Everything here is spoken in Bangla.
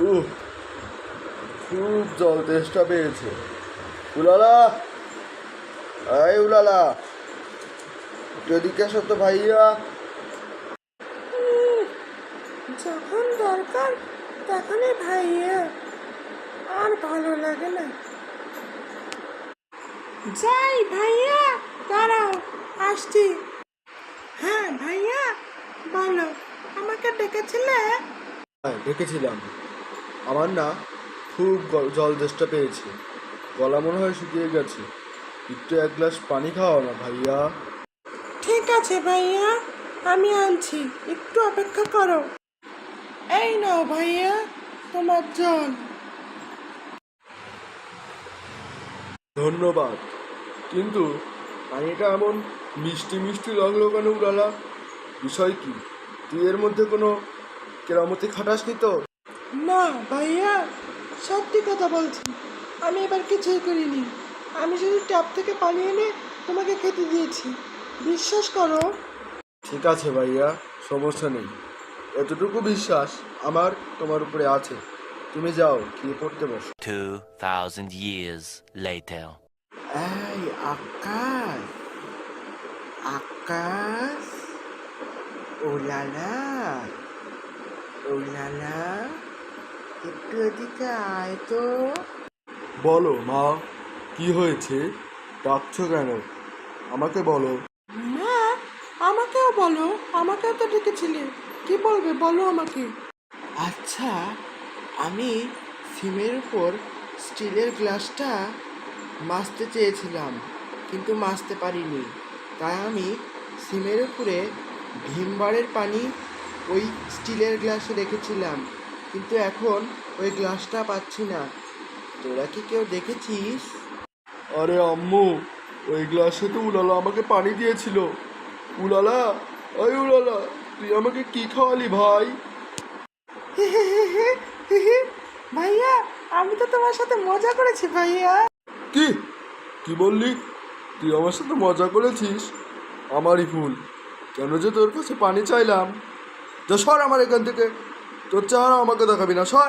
উহ, খুব জল তেষ্টা পেয়েছে। উলালা, আয় উলালা, একটু এদিকে এসো তো ভাইয়া। যখন দরকার তখনই ভাইয়া, আর ভালো লাগে না। যাই ভাইয়া, দাঁড়াও, আসছি। হ্যাঁ ভাইয়া, বলো, আমাকে ডেকেছিলে? হ্যাঁ, ডেকেছিলাম। আমার না খুব জল তেষ্টা পেয়েছে, গলা মনে হয় শুকিয়ে গেছে। একটু এক গ্লাস পানি খাওয়াও না ভাইয়া। ঠিক আছে ভাইয়া, আমি আনছি, একটু অপেক্ষা করো। এই নাও ভাইয়া, তোমার জল। ধন্যবাদ, কিন্তু পানিটা এমন মিষ্টি মিষ্টি লাগলো কেন উলালা? বিষয় কি? তুই এর মধ্যে কোনো কেরামতি খাটাসনি তো? না ভাইয়া, সত্যি কথা বলছি, আমি এবার কিছুই করিনি। আমি শুধু ট্যাপ থেকে পানি এনে তোমাকে খেতে দিয়েছি, বিশ্বাস করো। ঠিক আছে ভাইয়া, সমস্যা নেই। এতটুকু বিশ্বাস আমার তোমার উপরে আছে। তুমি যাও, গিয়ে পড়তে বসো। 2,000 years later. এই আকাশ, আকাশ, ওলালা, ওলালা, একটু এদিকে আয় তো। বলো মা, কি হয়েছে? ডাকছো কেন? আমাকে বলো। মা, আমাকেও বলো, আমাকেও তো ডেকেছিলে, কি বলবে বলো আমাকে। আচ্ছা, আমি সিমের উপর স্টিলের গ্লাসটা মাজতে চেয়েছিলাম, কিন্তু মাজতে পারিনি। তাই আমি সিমের উপরে ভীমবারের পানি ওই স্টিলের গ্লাসে রেখেছিলাম, কিন্তু এখন ওই গ্লাসটা পাচ্ছি না। তোরা কি কেউ দেখেছিস? আরে আম্মু, ওই গ্লাসে তো উলালা আমাকে পানি দিয়েছিল। উলালা, ওই উলালা, তুই আমাকে কি খাওয়ালি ভাই? ভাইয়া, আমি তো তোমার সাথে মজা করেছি ভাইয়া। কি কি বললি? তুই আমার সাথে মজা করেছিস? আমারই ভুল, কেন যে তোর কাছে পানি চাইলাম। যা সর আমার এখান থেকে, তোর চেহারা আমাকে দেখাবি না, সর।